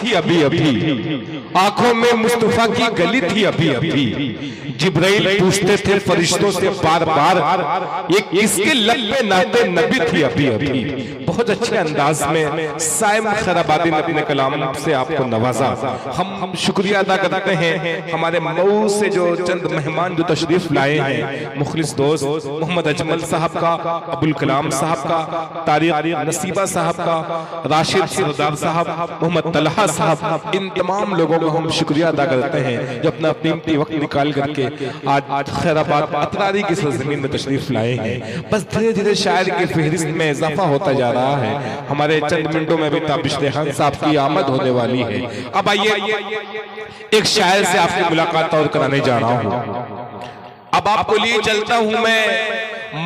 थी अभी अभी, आंखों में मुस्तफा की गली थी अभी अभी। जिब्राइल पूछते थे फरिश्तों से बार बार, ये किसके लब पे नाते नबी थी अभी अभी। बहुत अच्छे अंदाज में साइम खैराबादी ने अपने कलाम से आपको नवाजा। हम शुक्रिया अदा करते हैं हमारे मऊ से जो चंद मेहमान जो तशरीफ लाए हैं, मुखलिस दोस्त मोहम्मद अजमल साहब का, अबुल कलाम साहब का, तारिक नसीबा साहब का, राशिद सरदार साहब, मोहम्मद तलहा साहब, इन तमाम लोगों को हम शुक्रिया अदा करते हैं जो अपना कीमती वक्त निकाल करके आज खैराबाद अतरारी की सरजमीन में तशरीफ लाए हैं। बस धीरे धीरे शायर की फहरिस्त में इजाफा होता जा रहा है। हमारे चंद मिनटों में भी ताबिश रेहान साहब की आमद होने वाली है। अब आइए एक शायर से आपकी मुलाकात और कराने जा रहा हूँ। अब आपको लिए चलता हूं मैं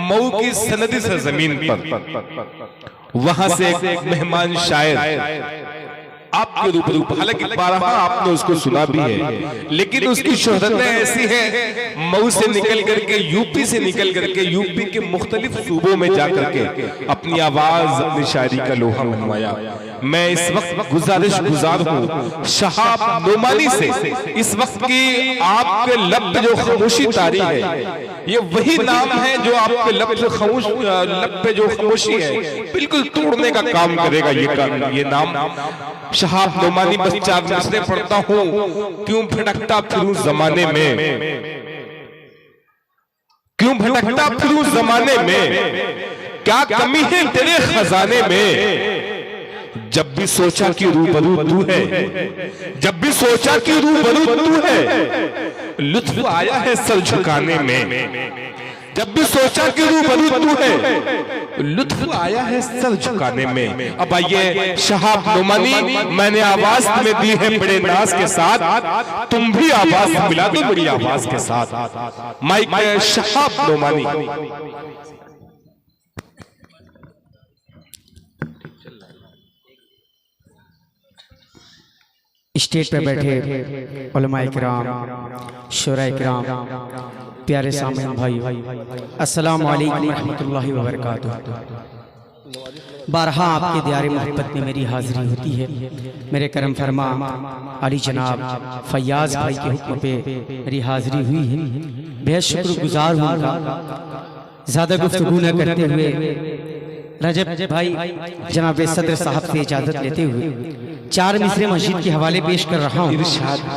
मऊ की सनदी सरजमीन पर। वहां से एक मेहमान शायर आपके रूबरू, हालांकि बारहा आपने उसको सुना भी है, लेकिन उसकी शोहरत ऐसी है, मऊ से निकल करके, यूपी से निकल करके, यूपी के मुख्तलिफ सूबों में जाकर के अपनी आवाज, अपनी शायरी का लोहा मनवाया। मैं इस वक्त गुजारिश गुजार हूँ शहाब नोमानी से, इस वक्त की आपके लब पे जो खामोशी तारी है, ये वही नाम है जो आपके लब पे जो खामोशी है बिल्कुल तोड़ने का काम करेगा। ये नाम शहाब नोमानी। बस चार मिसरे पढ़ता हूँ, क्यों भटकता फिरूं जमाने में, क्यों भटकता फिरूं जमाने में, क्या कमी है तेरे खजाने में। जब भी सोचा कि रूबरू तू है, जब भी सोचा कि रूबरू तू है, लुत्फ आया है सर झुकाने में। जब भी सोचा कि रूबरू तू है, लुत्फ आया है सर झुकाने में। अब आइए शहाब नोमानी, मैंने आवाज तुम्हें दी है बड़े नाज के साथ, तुम भी आवाज मिला दो बड़ी आवाज के साथ। माइक में शहाब नोमानी। स्टेज पे बैठे उलमा इकराम, शुरा इकराम, प्यारे सामईन भाई, अस्सलाम वालेकुम रहमतुल्लाहि व बरकातुहू। बारहा आपके दियारे मोहब्बत में मेरी हाजिरी होती है। मेरे करम फरमा अली जनाब फैयाज भाई के हुक्म पे मेरी हाजिरी हुई है। बेहद शुक्रगुजार हूँ उनका। ज़्यादा गुफ्तगू न करते हुए रजब भाई जनाब सदर साहब से इजाज़त लेते हुए चार मिसरे मस्जिद के हवाले पेश कर रहा हूँ,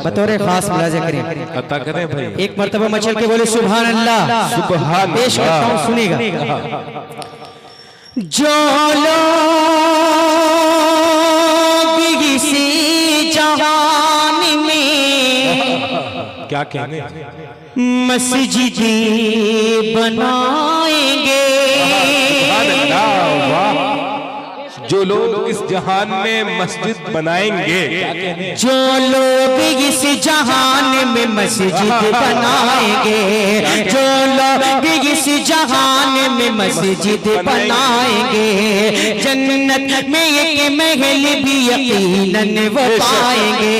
बतौर खास मुलाजा करें। अता करें भाई। एक मर्तबा मचल के बोले सुभान अल्लाह। सुभान पेश करता हूँ, सुनेगा। जो लोग इसी जहान में क्या कहने मस्जिद बनाएंगे, जो लोग इस जहान में मस्जिद बनाएंगे, जो लोग इस जहान में मस्जिद बनाएंगे, जो लोग इस जहान में मस्जिद बनाएंगे, जन्नत में एक महल भी यकीनन वो पाएंगे,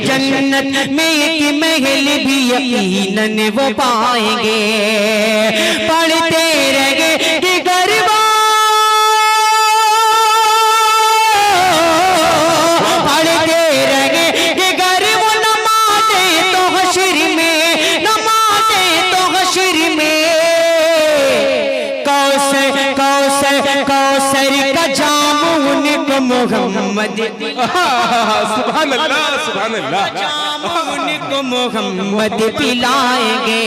जन्नत में एक महल भी यकीनन वो पाएंगे। पढ़ते रहेंगे कि गरबा मोहम्मद सुभान अल्लाह, सुभान अल्लाह। उनको मोहम्मद पिलाएंगे।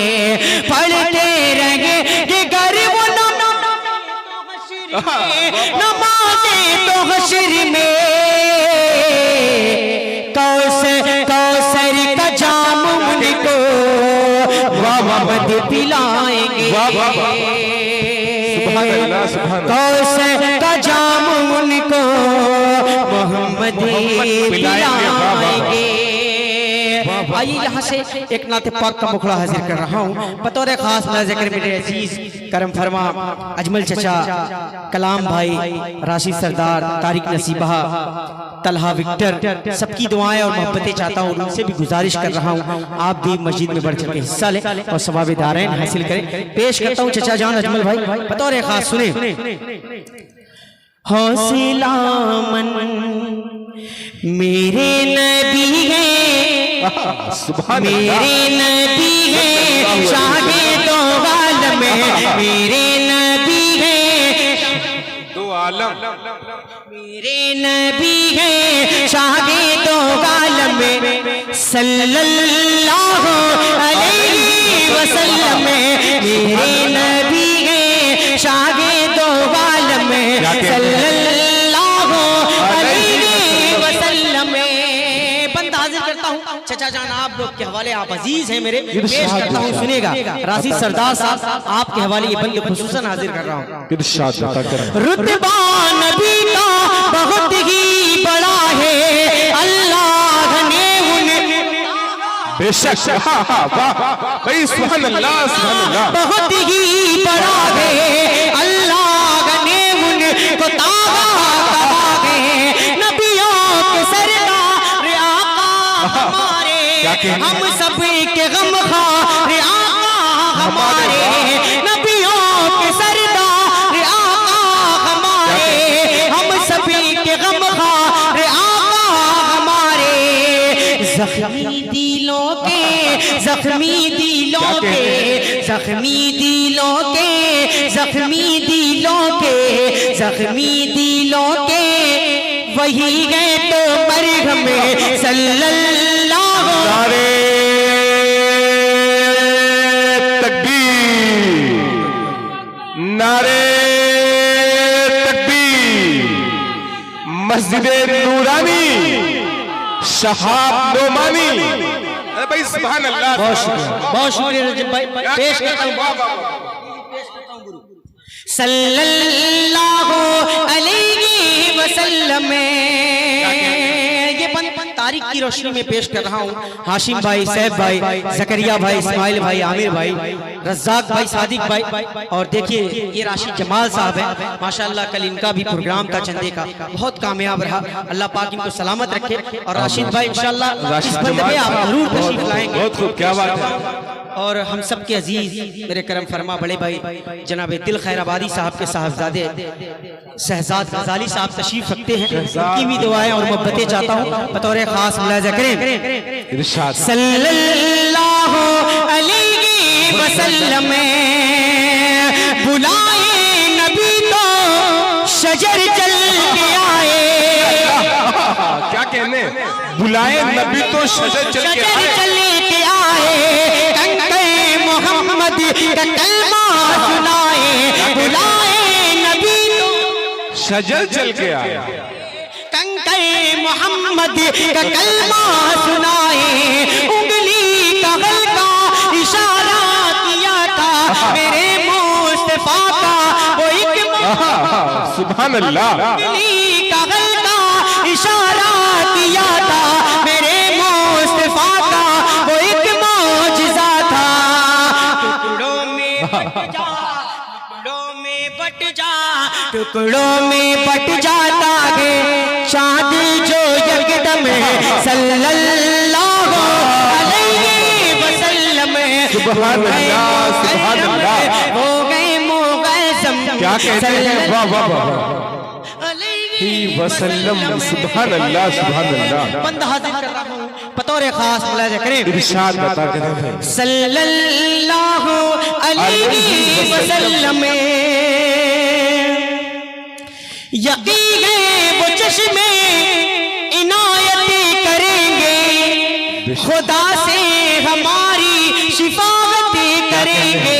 पढ़ते रहेंगे कि गरीब नमाज़े तो हश्र में कौसर का जाम उनको मोहम्मद पिलाएंगे। कौसर का जाम उनको मोहम्मद पिलाएंगे। आइए यहाँ से एक नाते पाक का मुखड़ा हाजिर कर रहा हूँ। बतौर खास मुलाज़ा मेरे अजीज करम फरमा अजमल चचा, कलाम भाई, राशिद सरदार, तारिक नसीबा, तलहा विक्टर, सबकी दुआएं और मोहब्बतें चाहता हूँ। उनसे भी गुजारिश कर रहा हूँ आप भी मस्जिद में बढ़ चढ़ के हिस्सा लें और सवाब दारैन हासिल करें। पेश करता हूँ चचा जान अजमल भाई, बतौर खास सुने। हौसला मन मेरे नबी है, सुभान मेरे नबी है शाहे दो आलम में, मेरे नबी है दो आलम, मेरे नबी है शाहे दो आलम में, सल्लल्लाहु अलैहि वसल्लम में, मेरे नबी है शाहे दो आलम में, सल्लल्लाहु अलैहि वसल्लम में। बंद हाजिर करता हूँ चचा जान आप लोग के हवाले, आप अजीज हैं मेरे, पेश करता हूँ सुनेगा। राशिद सरदार साहब आपके हवाले ये बंद खुसूसन हाजिर कर रहा हूँ। इरशाद करें। रुतबा नबी का बहुत ही बड़ा है, अल्लाह ने उन्हें बेशक वाह भाई सुभान अल्लाह सुभान अल्लाह, बहुत ही बड़ा है, अल्लाह ने उनको ताबा कहा है। नबियों के सरदार आका हमारे, हम सब के गमखार आका हमारे, नबियों के सरदार आका हमारे, हम सभी के गमखार आका हमारे। जख्मी दिलों के, जख्मी दिलों के, जख्मी दिलों के, जख्मी दिलों के, जख्मी दिलों के वही गए तो मरहम सल्लल्लाहु। नारे तकबीर, नारे तकबीर। मस्जिद नूरानी शहाब नोमानी, अरे भाई सुभान अल्लाह, बहुत शुक्रिया रजब भाई, पेश करता हूँ सल्लल्लाहु अलैहि वसल्लम। ये बंद तारीख की रोशनी में पेश कर रहा हूँ। हाशिम भाई, सैफ भाई, जकरिया भाई, इस्माइल भाई, आमिर भाई, रज़ाक भाई, सादिक भाई, और देखिए ये राशिद जमाल साहब है माशाल्लाह, कल इनका भी प्रोग्राम था चंदे का, बहुत कामयाब रहा, अल्लाह पाक इनको सलामत रखे। और राशिद भाई इंशाल्लाह इस बंद पे आप जरूर तशरीफ लाएंगे। बहुत खूब, क्या बात है। और हम सब के अजीज मेरे करम फरमा बड़े भाई जनाब दिल खैराबादी साहब के साहबजादे शहजाद गजाली साहब तशरीफ रखते हैं, उनकी भी दुआएं और मोहब्बतें चाहता हूँ बतौर खास मुलाजा करें। इरशाद सल्लल्लाहु अलैहि वसल्लम, बुलाए नबी तो शजर चल के आए। क्या कहने, बुलाए नबी तो शजर चल के आए, कंके मोहम्मद का कलमा सुनाए। बुलाए नबी तो शजर चल के आए, कंके मोहम्मद का कलमा सुनाए। उंगली का हल्का इशारा किया था मेरे मुस्तफा का वो एक, सुभान अल्लाह। उंगली का हल्का इशारा किया था मेरे मुस्तफा का वो एक मौजिज़ा था। टुकड़ों में बट जा, टुकड़ों में बट जा, टुकड़ों में बट जाता है चाँद जो यकदम सल्लल्लाहु अलैहि वसल्लम। सुभान अल्लाह सुभान अल्लाह, हो गए मुग़ज़्ज़म, क्या कहते हैं, वाह वाह वाह वसल्लम, सुभान अल्लाह सुभान अल्लाह। बंद हाजिर कर रहा हूँ बतौर खास मुलाजा करें। इरशाद बता करें सल्लल्लाहु अलैहि वसल्लम। यकीन है वो चश्मे इनायत करेंगे, खुदा से हमारी शिफाअत करेंगे।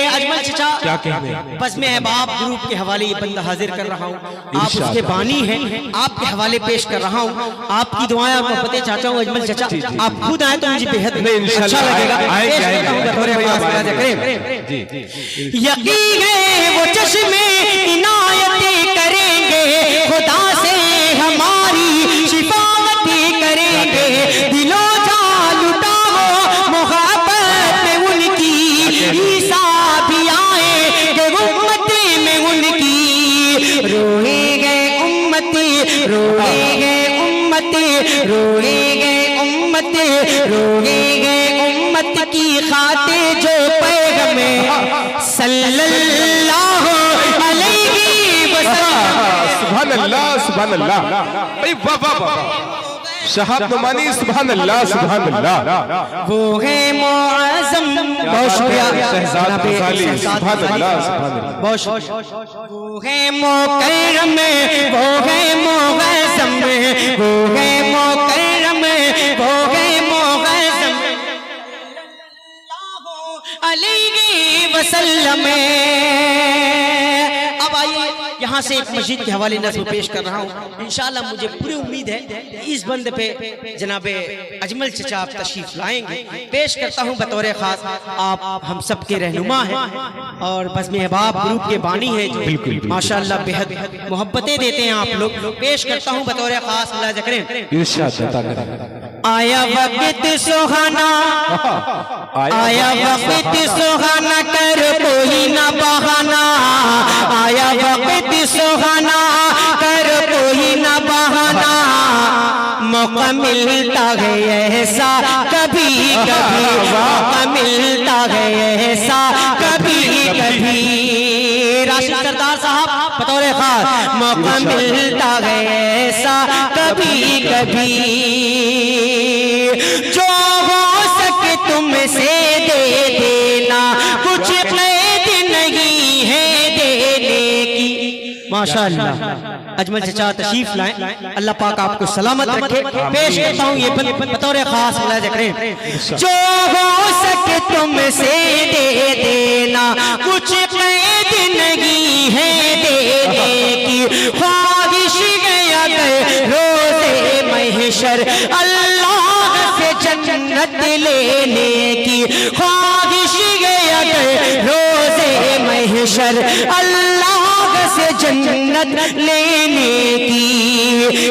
अजमल चचा क्या कहने, बस मैं अहबाब ग्रुप के हवाले ये बंदा हाजिर कर रहा हूँ, आप उसके बानी हैं, आपके हवाले पेश कर रहा हूँ। आपकी दुआएं और मोहब्बतें चाहता हूँ अजमल चचा, आप खुद आए तो मुझे बेहद अच्छा लगेगा। यकीन है वो चश्मे इनायत करेंगे, खुदा से हमारी शिफाअत करेंगे। दिलो जा लुटाओ मोहब्बत में उनकी, ईसा भी आएंगे उम्मत में उनकी। रोएंगे उम्मती, रोएंगे उम्मती, रोएंगे उम्मती, रोएंगे उम्मत की खातिर जो पैगम्बर सल्लल्लाहु अलैहि वसल्लम। सुभान अल्लाह सुभान अल्लाह। भाई वाह वाह वाह, शहाब नुमानी सुभान अल्लाह सुभान अल्लाह। वो है मुअज़्ज़म, बहुत शुक्रिया शहजाद गजाली सुभान अल्लाह सुभान अल्लाह। बहुत शुक्रिया। वो है मुकर्रम, वो है मुअज़्ज़म, वो है मुकर्रम, वो है मुअज़्ज़म अलैहि वसल्लम। अब आइए यहाँ से एक मस्जिद के हवाले नज़्म पेश कर रहा हूँ। इंशाअल्लाह मुझे पूरी उम्मीद है इस बंद पे जनाबे अजमल चचा आप तशरीफ लाएंगे। पेश करता हूँ बतौर खास, आप हम सब के रहनुमा हैं और बज़्म अहबाब ग्रुप के बानी हैं जो माशाअल्लाह बेहद मोहब्बतें देते हैं आप लोग। पेश करता हूँ बतौर खास, मुलाहिज़ा करें। इरशाद अता करें। आया वक्त सुहाना, आया वक्त सुहाना, कर कोई ना बहाना। आया वक्त सुहाना, कर कोई ना बहाना। मौका मिलता है ऐसा कभी कभी, मौका मिलता है ऐसा कभी कभी। राशिद सरदार साहब बतौर खास, मौका मिलता है ऐसा कभी कभी। जो हो सके तुमसे दे देना, कुछ कैद नहीं है देने की। माशाअल्लाह अजमल चचा तशरीफ लाएं, अल्लाह पाक आपको सलामत रखे। पेश करता हूँ ये बतौर खास, मुलाहिज़ा करें। जो हो सके तुमसे दे देना, कुछ कैद नहीं है देने की। ख्वाहिश गया रोज़े महशर अल्लाह से जन्नत लेने की। ख्वाहिश गया रोज़े महशर अल्लाह से जन्नत लेने की।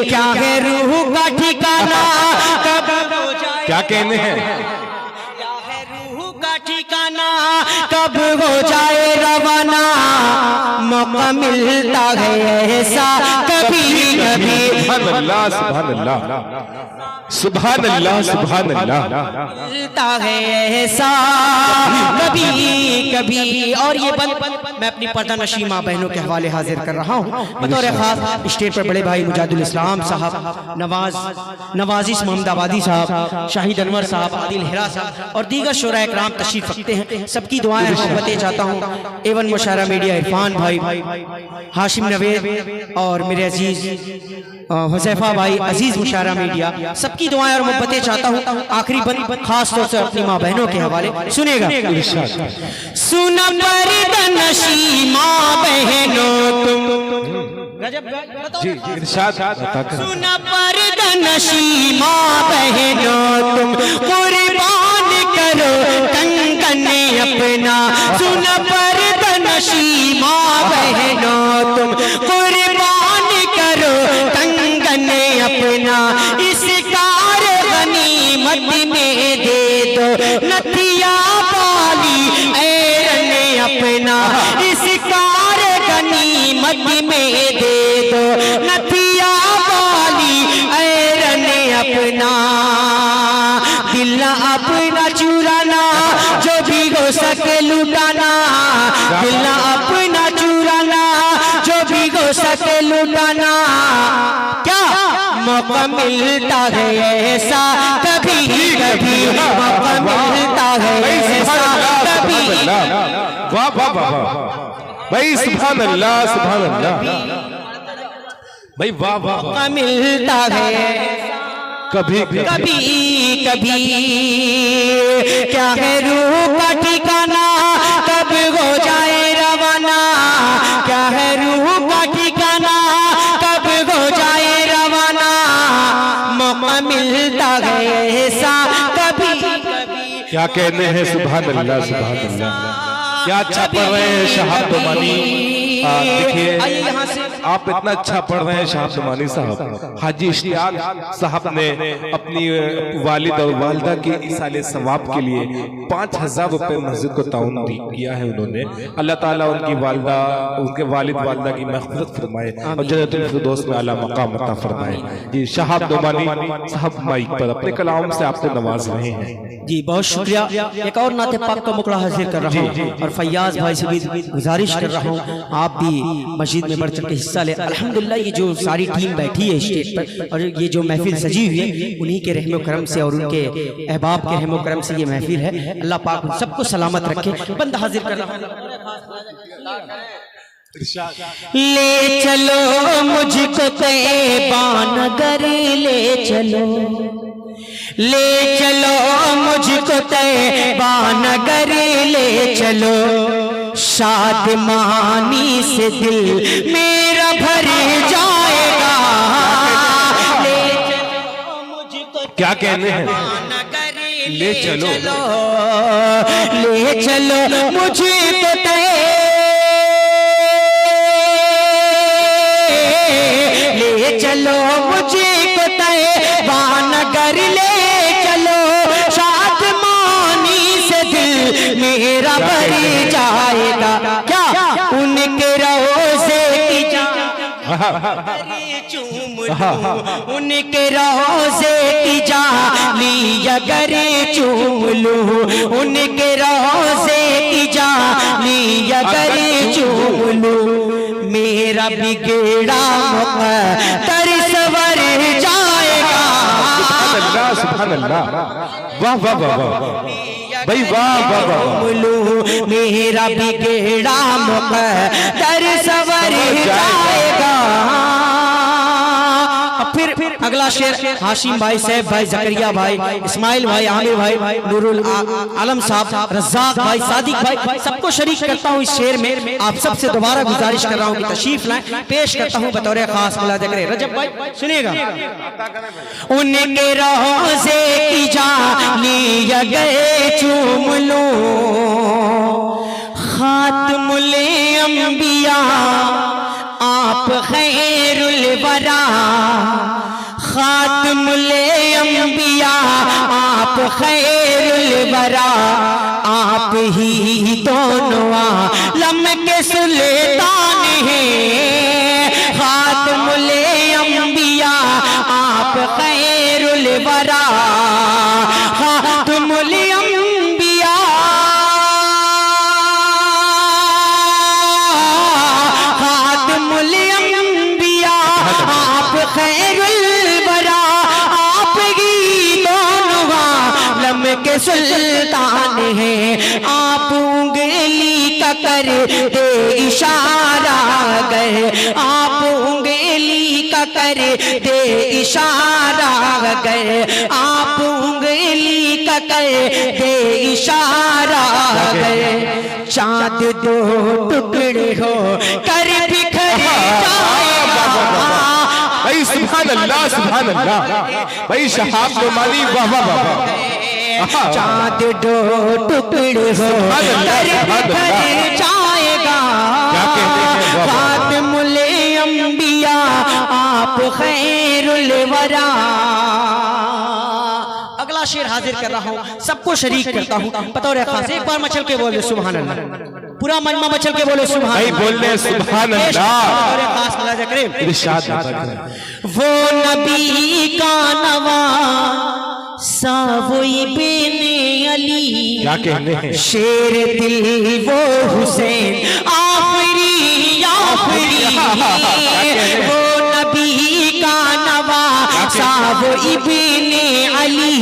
क्या है रूह का ठिकाना, कब हो जाए, क्या कहने हैं? क्या है रूह का ठिकाना, कब हो जाए रवाना। मौका मिलता है ऐसा कभी कभी। सुभान अल्लाह सुभान अल्लाह सुभान अल्लाह सुभान अल्लाह। मिलता है ऐसा कभी कभी। और ये बंद मैं अपनी पर्दा नशी माँ बहनों के हवाले हाजिर कर रहा हूँ। बतौर खास स्टेज पर बड़े भाई मुजाहिदुल इस्लाम साहब, नवाजिश मोहम्मदाबादी साहब, शाहिद अनवर साहब, आदिल हिरा साहब और दीगर शोरा इकराम तशरीफ रखते हैं। सबकी दुआएं मोहब्बतें चाहता हूँ। एवन मुशायरा मीडिया इरफान भाई, हाशिम नवेद और मेरे अजीज हुज़ैफा भाई, अजीज मुशायरा मीडिया, सबकी दुआएं और मोहब्बतें चाहता हूँ। आखिरी बंद खास तौर से अपनी माँ बहनों के हवाले सुनेगा। सुन पर्दनशी माँ बहनों तुम, जी इरशाद अता करें। सुन पर्दनशी माँ बहनों तुम, कुर्बान करो कंगन अपना। सुन पर्दनशी माँ बहनों तुम, कुर्बान करो कंगन अपना। इस कार गनीमत में दे दो नथिया पाली ऐरन अपना। इस कार गनीमत में दे दो नथिया पाली ऐरन अपना। दिल अपना चुराना, जो भी हो सके लुटाना। दिल अपना चुराना, जो भी हो सके लुटाना। क्या मौका मिलता है ऐसा कभी कभी, मौका मिलता है ऐसा कभी। वाह वाह वाह भाई, सुभान अल्लाह सुभान अल्लाह भाई, वाह वाह। मौका मिलता है कभी कभी कभी। क्या है रूह का ठिकाना, कब हो जाए रवाना। क्या है रूह का ठिकाना, कब हो जाए रवाना। मौका मिलता है ऐसा कभी कभी। क्या कहने हैं? सुभान अल्लाह सुभान अल्लाह। क्या अच्छा पढ़ रहे हैं शहाब नुमानी। देखिए आप इतना अच्छा पढ़ रहे हैं शहाब नुमानी साहब। हाजी इश्तियाक साहब ने अपनी वालिद और वालिदा के इसाले सवाब के लिए 5000 रुपए मस्जिद को ताउन किया है उन्होंने। अल्लाह ताला उनकी वालिदा, उनके वालिद वालिदा की मग़फ़िरत फरमाए और जन्नतुल फिरदौस में आला मकाम अता फरमाए। जी शहाब नुमानी साहब माइक पर अपने कलाम से आपको नवाज रहे हैं। जी बहुत शुक्रिया। एक और नाते पाक का मुकड़ा हाजिर कर रहा हूँ और फैयाज भाई से भी गुजारिश कर रहा हूँ, आप भी मस्जिद में बढ़ चढ़ के हिस्सा हिस्सा ले। अल्हम्दुलिल्लाह ये जो सारी टीम बैठी है स्टेज पर और ये जो महफिल सजी हुई है उन्हीं के रहमो करम से और उनके अहबाब के रहमो करम से ये महफिल है। अल्लाह पाक उन सबको सलामत रखे। बंदा हाजिर कर रहा ले चलो मुझको तैबा नगर ले चलो, ले चलो मुझको तैबा नगर ले चलो, शादमानी से दिल मेरा भर जाएगा। ले चलो मुझको क्या कहने हैं? ले चलो, ले चलो मुझको चलो मुझको तैबा नगर ले चलो, शादमानी से दिल मेरा भर जाएगा। क्या उनके रोज़े की चूम लूं, उनके रोज़े की जाली अगर चूम लूं, उनके रोज़े की जाली अगर चूम लूं, मेरा बिगड़ा मुक़द्दर सवर जाएगा। सुभान अल्लाह, वाह वाह वाह वाह भाई, वाह वाह वाह। मेरा बिगड़ा मुक़द्दर सवर जाएगा। फिर अगला शेर हाशिम भाई, सैफ भाई, जकरिया भाई, इस्माइल भाई, आमिर भाई, नूरुल आलम साहब, रज़ाक भाई, सादिक भाई, सबको शरीक करता हूँ इस शेर में। आप सबसे दोबारा गुजारिश कर रहा हूँ कि तशरीफ लाएं। पेश करता हूँ बतौर खास मुलाज़ा करें। रजब भाई सुनिएगा। उनके रोज़े की जाली अगर चूम लूं, खातमुल अंबिया आप खैरुल वरा, खातमुल अंबिया आप खैरुल वरा, आप ही दोनों आलम के सुल्तान हैं। खातमुल अंबिया आप खैरुल वरा, खातमुल अंबिया आप खैरुल वरा, आप ही दोनों आलम के सुल्तान हैं। आप उंगली का कर दे इशारा गए, आप उंगली का कर दे इशारा गए, आप उंगली का कर दे इशारा गए। चाँद दो टुकड़े हो कर बिखर जाएगा। भाई सुभान अल्लाह, सुभान अल्लाह भाई, शहाब नोमानी, वाह वाह वाह। चाँद दो टुकड़े हो कर बिखर जाएगा। खातमुल अंबिया आप खैरुल वरा। अगला शेर हाजिर कर रहा हूँ, सबको शरीक करता हूँ बतौर खास। एक बार मचल के बोले सुभान अल्लाह, पूरा मजमा मचल के बोले सुभान भाई, बोलने सुभान अल्लाह। खास मुलाज़ा करें। इरशाद वो नबी का नवा सा वो इब्ने अली, क्या कहने हैं? शेर दिल वो हुसैन आफरी आफरी, वो नबी का नवा सा वो इब्ने अली,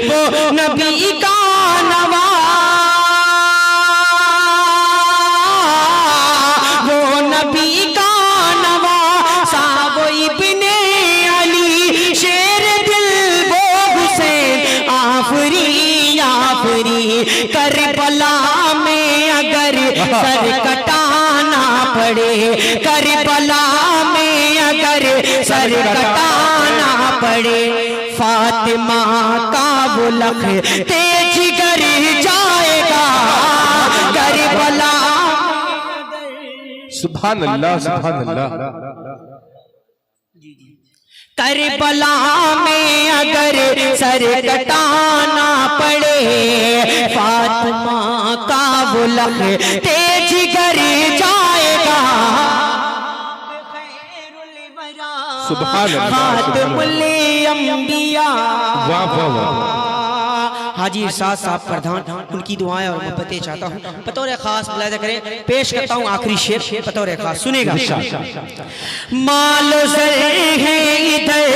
वो नबी का नवा, वो नबी का नवा सा वो इब्ने अली, शेर दिल वो हुसैन आफरी आफरी। करबला में अगर सर कटाना पड़े, करबला में अगर सर कटाना पड़े, फातिमा का वो लखते जिगर जाएगा। करबला सुभान अल्लाह, सुभान अल्लाह। करबला में अगर सर कटाना पड़े, फातिमा का वो लखते जिगर जाएगा। सुभान अल्लाह, खातमुल अंबिया, वाह वाह वाह। हाजी इरशाद साहब प्रधान, उनकी दुआएं और मोहब्बतें चाहता हूँ। बतौर खास मुलाहिजा करें, पेश करता हूँ आखिरी शेर बतौर खास, सुनेगा। मालो सर है इधर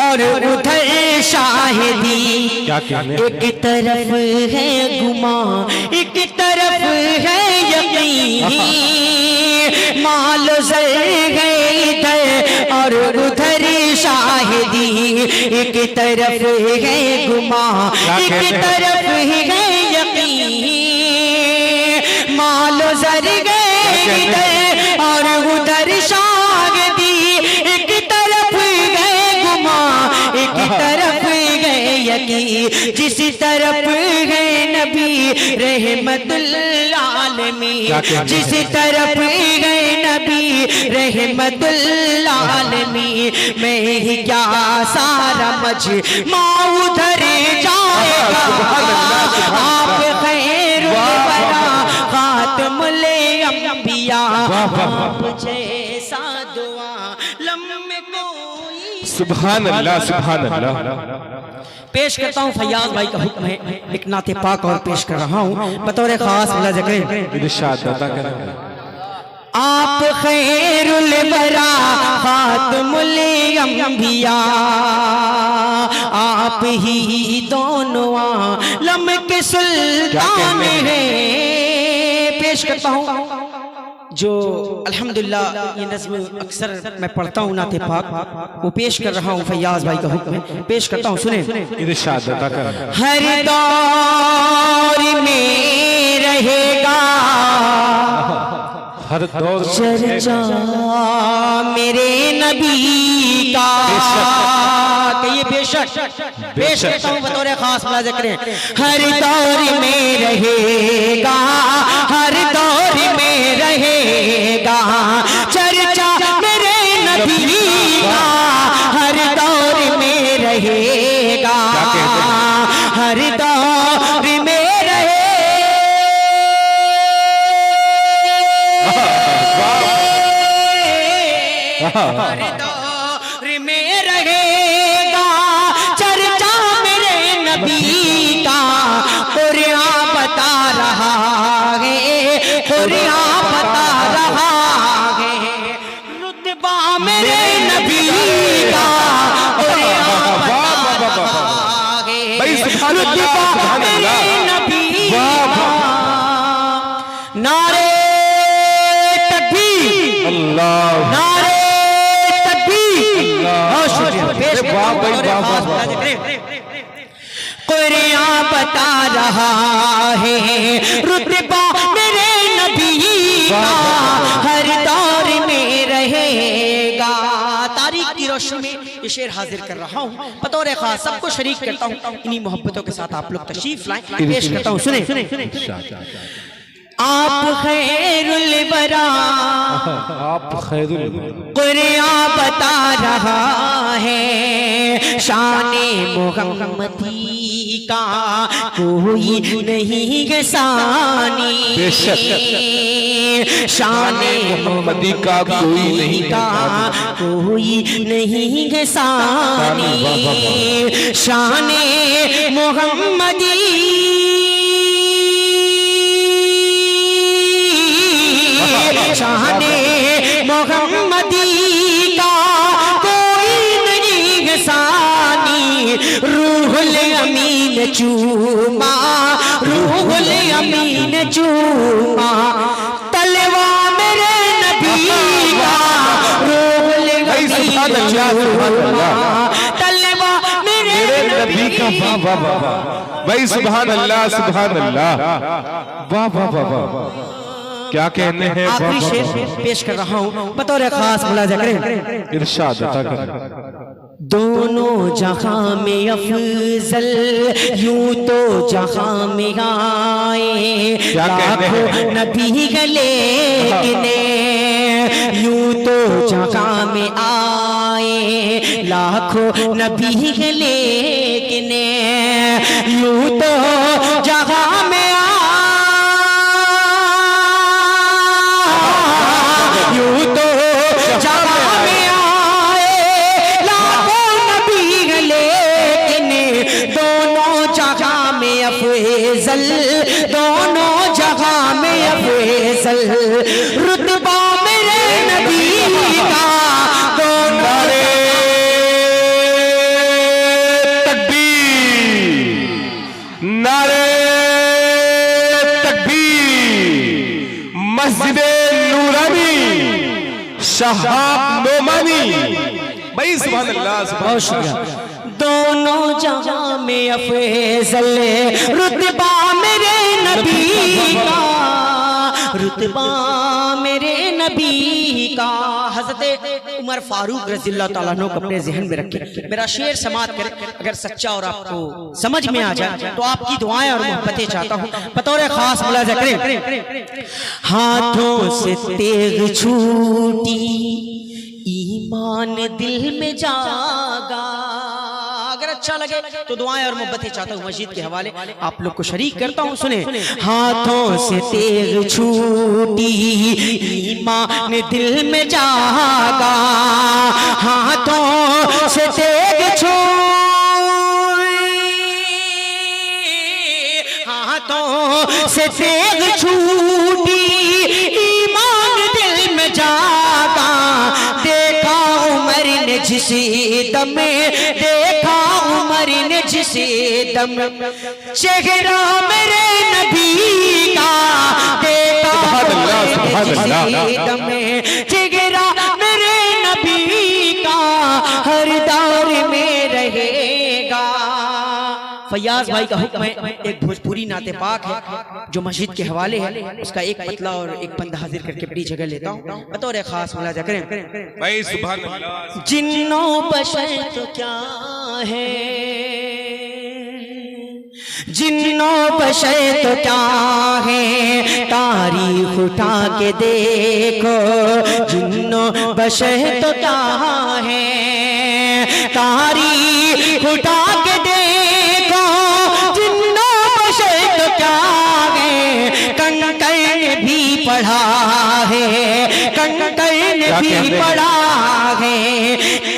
और उधर शाहिदी, एक तरफ है गुमा एक तरफ है यकीन। मालो सर है इधर और उधर शाहिदी, एक तरफ है गुमा एक तरफ है यकीन। मालो सर गए इधर और उधर शाहिदी, एक तरफ गए गुमा एक तरफ गए यकीन। जिस तरफ है नबी रहमतुल आलमीन, जिस तरफ गए नबी रहमतुल आलमीन, मैं ही क्या सारा मजमा उधर जाएगा। आप खैरुल वरा खातमुल अंबिया, आप जैसा दुआ लम्हे कोई। सुभान अल्लाह, सुभान अल्लाह। पेश करता हूँ फैयाज भाई का हुक्म है, एक नाते पाक और पेश कर रहा हूँ बतौर खास मुलाहिजा करें। इरशाद अता करें। आप खैरुल वरा खातमुल अंबिया, आप ही दोनों आलम के सुल्तान हैं। पेश करता हूँ जो अल्हम्दुलिल्लाह ये नज़्म अक्सर मैं पढ़ता हूँ नाते पाक, वो पेश कर रहा हूँ। फैयाज भाई का हुक्म है, पेश करता हूँ, सुने। इरशाद अता करें। हर दौर में रहेगा हर दौर चर्चा मेरे नबी का। कहिए बेशक, पेश करता हूँ बतौर खास मुलाहिजा करें। हर दौर में रहेगा, हर दौर में रहेगा चर्चा मेरे नबी का। हर दौर में रहेगा, हर दौर में हर दौर में रहेगा चर्चा मेरे नबी का। कुरान बता रहा है, कुरान बता रहा है रुतबा मेरे नबी का। कुरान बता रहा है रुतबा मेरे नबी का। नारे तकबीर, अल्लाह, नारे कुरान बता रहा है रुतबा मेरे नबी का। हर दौर में रहेगा। तारीख की रोशनी में ये शेर हाजिर कर रहा हूँ बतौर खास, सबको शरीक करता हूँ। इन्हीं मोहब्बतों के साथ आप लोग तशरीफ लाएं, पेश करता हूँ, सुने। आप खैरुल वरा, आप खैरुल, कुरान बता रहा है शाने मोहम्मदी का कोई नहीं है सानी। शाने मोहम्मदी का कोई नहीं का कोई नहीं है सानी। शाने मोहम्मदी शाने मोहम्मदी का कोई नहीं है सानी। रूहुल अमीन चूमा, रूहुल अमीन चूमा तलवा मेरे नबी का। रूहुल अमीन चूमा तलवा मेरे नबी का। वाह वाह वाह, भाई सुभान अल्लाह, सुभान अल्लाह, वाह वाह वाह वाह, क्या कहने हैं। आखिरी शेर पेश कर रहा हूँ बतौर खास मुलाहिजा करें। इरशाद अता करें। दोनों जहां में अफजल यूं तो जहां में आए, लाखों नबी गले गिने यूं तो जहां में आए। लाखों नबी गले गिने यूं तो जहां में दोनों जगह अफेजल, दोनों जहां में अफेजल, रुतबा मेरे नबी का दोनों। नारे तकबीर, मस्जिद नूरानी, शहाब नोमानी। भाई सुभान अल्लाह, बहुत शुक्रिया। दोनों जहां में अफेजल, रुतबा मेरे नबी का, रुतबा मेरे नबी का। हज़रत उमर फारूक रज़ियल्लाहु ताला अन्हु को अपने ज़हन में रखें। मेरा शेर समाअत करें, अगर सच्चा और आपको समझ में आ जाए तो आपकी दुआएं और मोहब्बतें चाहता हूँ। बतौर खास मुलाज़ा करें। हाथों से तेग छूटी, ईमान दिल में जागा। अगर अच्छा लगे तो दुआएं और मोहब्बतें चाहता हूँ मस्जिद के हवाले आप लोग को शरीक करता हूँ। सुने। हाथों से तेग छूटी, ईमान दिल में जागा। हाथों से तेग हाथों से तेग छूटी, ईमान दिल में जागा। देखा उमर ने जिस दम, देखा उमर ने जिस दम, चेहरा मेरे नबी का। देखा उमर ने जिस दम, चेहरा मेरे नबी का, हर दौर में रहेगा। फैयाज भाई का हुक्म है, एक भोजपुरी नाते पाक है जो मस्जिद के हवाले है, उसका एक पतला और एक बंदा हाजिर करके अपनी जगह लेता हूँ। बतौर खास मुलाज़ा करें। भाई सुभान अल्लाह। जिन्नो बशर तो क्या है, जिन्नो बशर तो क्या है, तारीख उठा के देखो। जिन्नो बशर तो क्या है, तारीख उठा के देखो। जिन्नो बशर तो क्या है, कंकर ने भी पढ़ा है, कंकर ने भी पढ़ा है।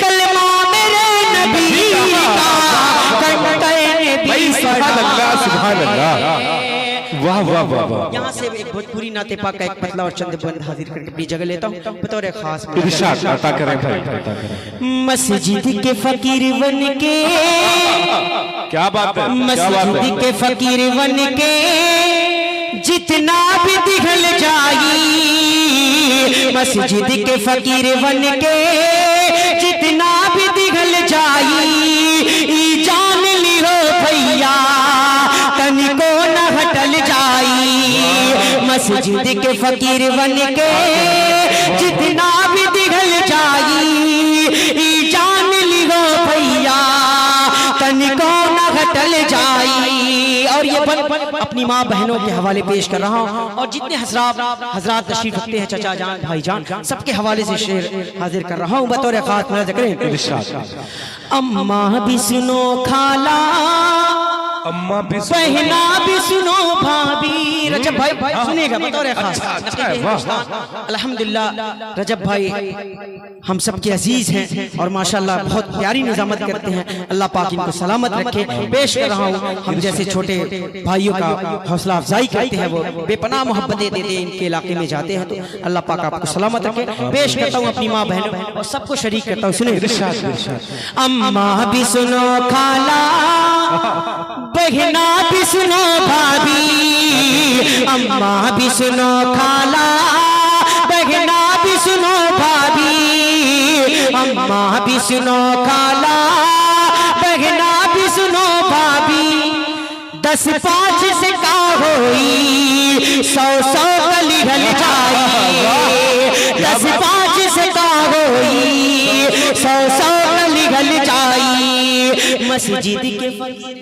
कलमा मेरे नबी का, कंकर ने भी पढ़ा है। सुभान अल्लाह, वाह वाह वाह वाह। यहाँ से एक भोजपुरी नाते पाक का एक पतला और चंद बंद हाजिर करके अपनी जगह लेता हूँ। बतौर खास इरशाद अता करें भाई, अता करें। मस्जिद के फकीर बन के, क्या बात है, मस्जिद के फकीर बन के, जितना भी दिखल जाई। मस्जिद के फकीर बन के, जितना भी दिखल जाई। जान लियो भैया, तनिको न हटल जाई। मस्जिद के फकीर बन के, जितना भी दिखल जाई। जान लियो भैया, तनिको न हटल जाई। और ये बन अपनी माँ बहनों के हवाले पेश कर रहा हूँ, और जितने हजरात तशरीफ रखते हैं, चचा जान, भाई जान, सबके हवाले से शेर हाजिर कर रहा हूँ। बतौर खास मुलाज़ा करें। अम्मा भी सुनो खाला, अम्मा भी बहना भी सुनो भाभी। रजब भाई सुनेगा बतौर खास। अल्हम्दुलिल्लाह रजब भाई हम सब के अजीज हैं और माशाल्लाह बहुत प्यारी निजामत करते हैं। अल्लाह पाक इनको सलामत रखे। पेश कर रहा हूँ, हम जैसे छोटे भाइयों का हौसला अफजाई करते हैं, वो बेपनाह मोहब्बतें देते हैं, इनके इलाके में जाते हैं, तो अल्लाह पाक आपको सलामत रखे। पेश करता हूँ अपनी माँ बहनों और सबको शरीक करता हूँ। सुने। अम्मा भी सुनो खाला, बहना भी सुनो भाभी। अम्मा भी सुनो खाला, बहना भी सुनो भाभी। अम्मा भी सुनो खाला, बहना भी सुनो भाभी। 10-5 से का होई, 100 गली हल जाई। 10-5 से का होई, 100 गली हल जाई। मस्जिद के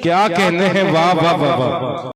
क्या कहने हैं, वाह वाह वाह वाह।